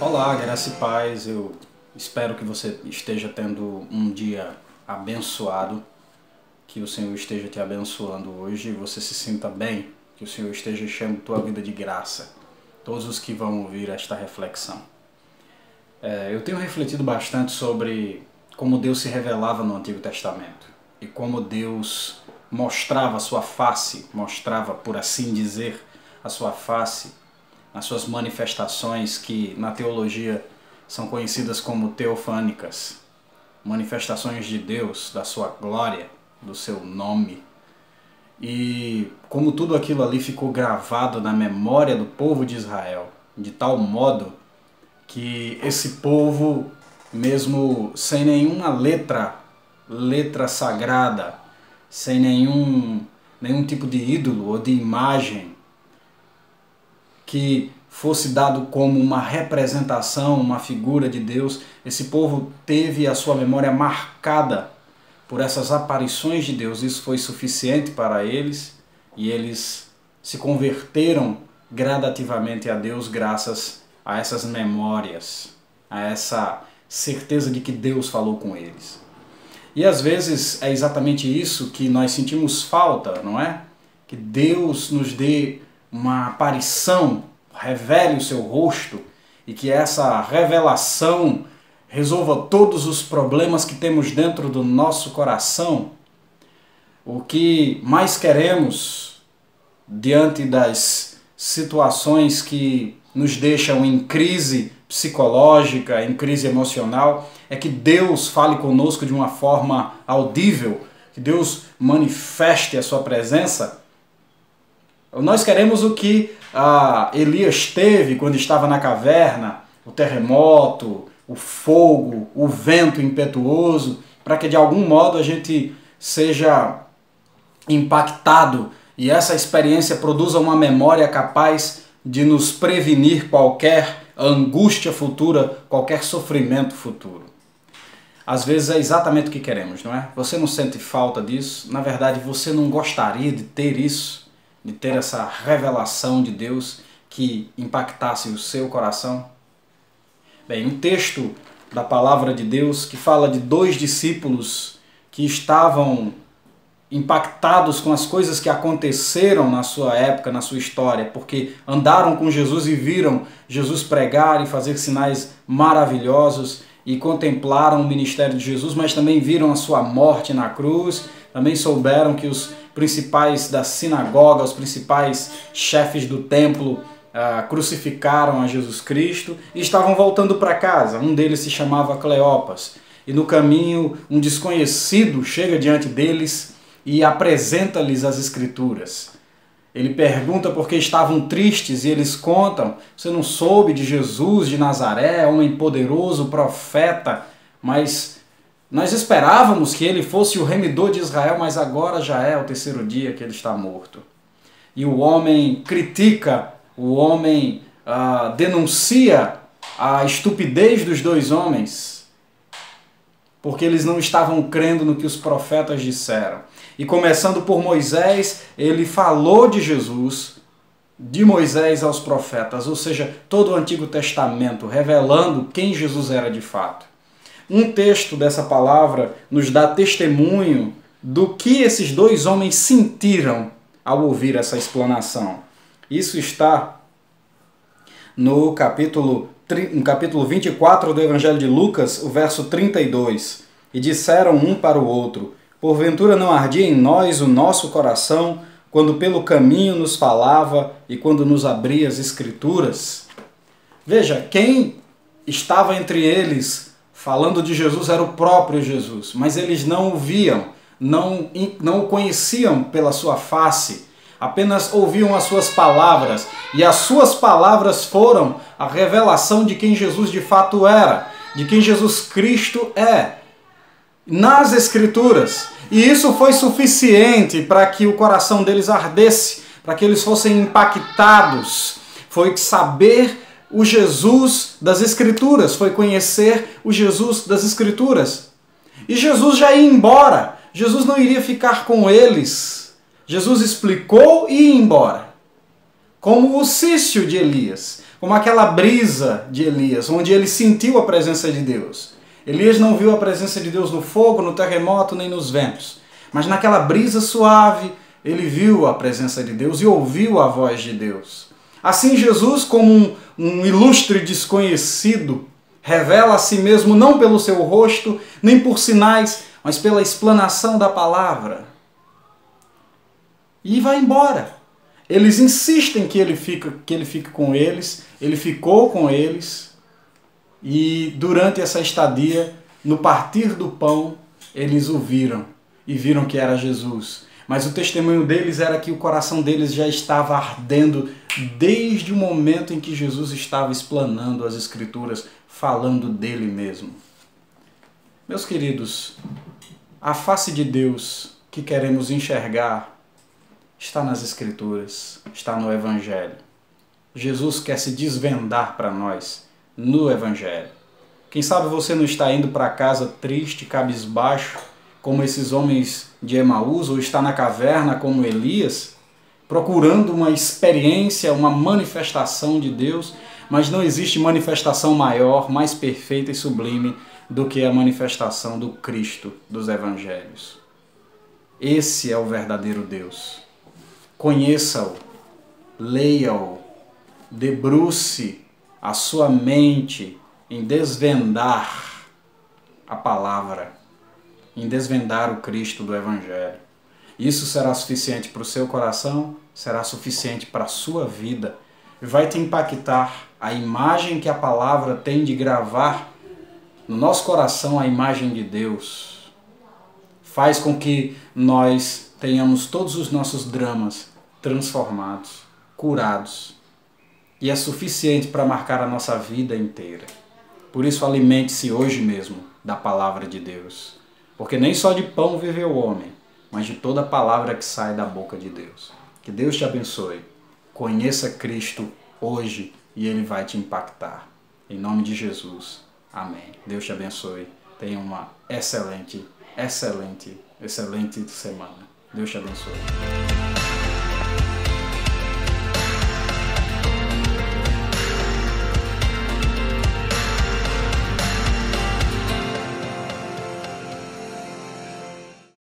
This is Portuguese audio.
Olá, graça e paz. Eu espero que você esteja tendo um dia abençoado, que o Senhor esteja te abençoando hoje e você se sinta bem, que o Senhor esteja enchendo tua vida de graça. Todos os que vão ouvir esta reflexão. Eu tenho refletido bastante sobre como Deus se revelava no Antigo Testamento e como Deus mostrava a sua face, mostrava, por assim dizer, a sua face nas suas manifestações que na teologia são conhecidas como teofânicas, manifestações de Deus, da sua glória, do seu nome. E como tudo aquilo ali ficou gravado na memória do povo de Israel, de tal modo que esse povo, mesmo sem nenhuma letra sagrada, sem nenhum tipo de ídolo ou de imagem que fosse dado como uma representação, uma figura de Deus, esse povo teve a sua memória marcada por essas aparições de Deus. Isso foi suficiente para eles e eles se converteram gradativamente a Deus graças a essas memórias, a essa certeza de que Deus falou com eles. E às vezes é exatamente isso que nós sentimos falta, não é? Que Deus nos dê uma aparição, revele o seu rosto e que essa revelação resolva todos os problemas que temos dentro do nosso coração. O que mais queremos diante das situações que nos deixam em crise psicológica, em crise emocional, é que Deus fale conosco de uma forma audível, que Deus manifeste a sua presença. Nós queremos o que Elias teve quando estava na caverna, o terremoto, o fogo, o vento impetuoso, para que de algum modo a gente seja impactado e essa experiência produza uma memória capaz de nos prevenir qualquer angústia futura, qualquer sofrimento futuro. Às vezes é exatamente o que queremos, não é? Você não sente falta disso? Na verdade, você não gostaria de ter isso? De ter essa revelação de Deus que impactasse o seu coração? Bem, um texto da palavra de Deus que fala de dois discípulos que estavam impactados com as coisas que aconteceram na sua época, na sua história, porque andaram com Jesus e viram Jesus pregar e fazer sinais maravilhosos e contemplaram o ministério de Jesus, mas também viram a sua morte na cruz, também souberam que os principais da sinagoga, os principais chefes do templo crucificaram a Jesus Cristo e estavam voltando para casa. Um deles se chamava Cleopas e no caminho um desconhecido chega diante deles e apresenta-lhes as Escrituras. Ele pergunta por que estavam tristes e eles contam: você não soube de Jesus de Nazaré, homem poderoso, profeta, mas nós esperávamos que ele fosse o remidor de Israel, mas agora já é o terceiro dia que ele está morto. E o homem critica, o homem denuncia a estupidez dos dois homens, porque eles não estavam crendo no que os profetas disseram. E começando por Moisés, ele falou de Jesus, de Moisés aos profetas, ou seja, todo o Antigo Testamento, revelando quem Jesus era de fato. Um texto dessa palavra nos dá testemunho do que esses dois homens sentiram ao ouvir essa explanação. Isso está no capítulo 24 do Evangelho de Lucas, o verso 32. E disseram um para o outro: porventura não ardia em nós o nosso coração, quando pelo caminho nos falava e quando nos abria as Escrituras? Veja, quem estava entre eles falando de Jesus era o próprio Jesus, mas eles não o viam, não o conheciam pela sua face, apenas ouviam as suas palavras, e as suas palavras foram a revelação de quem Jesus de fato era, de quem Jesus Cristo é, nas Escrituras. E isso foi suficiente para que o coração deles ardesse, para que eles fossem impactados. Foi saber o Jesus das Escrituras, foi conhecer o Jesus das Escrituras. E Jesus já ia embora, Jesus não iria ficar com eles. Jesus explicou e ia embora. Como o Cício de Elias, como aquela brisa de Elias, onde ele sentiu a presença de Deus. Elias não viu a presença de Deus no fogo, no terremoto, nem nos ventos. Mas naquela brisa suave, ele viu a presença de Deus e ouviu a voz de Deus. Assim Jesus, como um ilustre desconhecido, revela a si mesmo não pelo seu rosto, nem por sinais, mas pela explanação da palavra. E vai embora. Eles insistem que ele fique com eles, ele ficou com eles, e durante essa estadia, no partir do pão, eles o viram e viram que era Jesus. Mas o testemunho deles era que o coração deles já estava ardendo desde o momento em que Jesus estava explanando as Escrituras, falando dele mesmo. Meus queridos, a face de Deus que queremos enxergar está nas Escrituras, está no Evangelho. Jesus quer se desvendar para nós no Evangelho. Quem sabe você não está indo para casa triste, cabisbaixo, como esses homens de Emaús, ou está na caverna como Elias, procurando uma experiência, uma manifestação de Deus, mas não existe manifestação maior, mais perfeita e sublime do que a manifestação do Cristo dos Evangelhos. Esse é o verdadeiro Deus. Conheça-o, leia-o, debruce a sua mente em desvendar a palavra, em desvendar o Cristo do Evangelho. Isso será suficiente para o seu coração, será suficiente para a sua vida, e vai te impactar a imagem que a palavra tem de gravar no nosso coração, a imagem de Deus. Faz com que nós tenhamos todos os nossos dramas transformados, curados, e é suficiente para marcar a nossa vida inteira. Por isso, alimente-se hoje mesmo da palavra de Deus, porque nem só de pão vive o homem, mas de toda palavra que sai da boca de Deus. Que Deus te abençoe. Conheça Cristo hoje e Ele vai te impactar. Em nome de Jesus. Amém. Deus te abençoe. Tenha uma excelente semana. Deus te abençoe.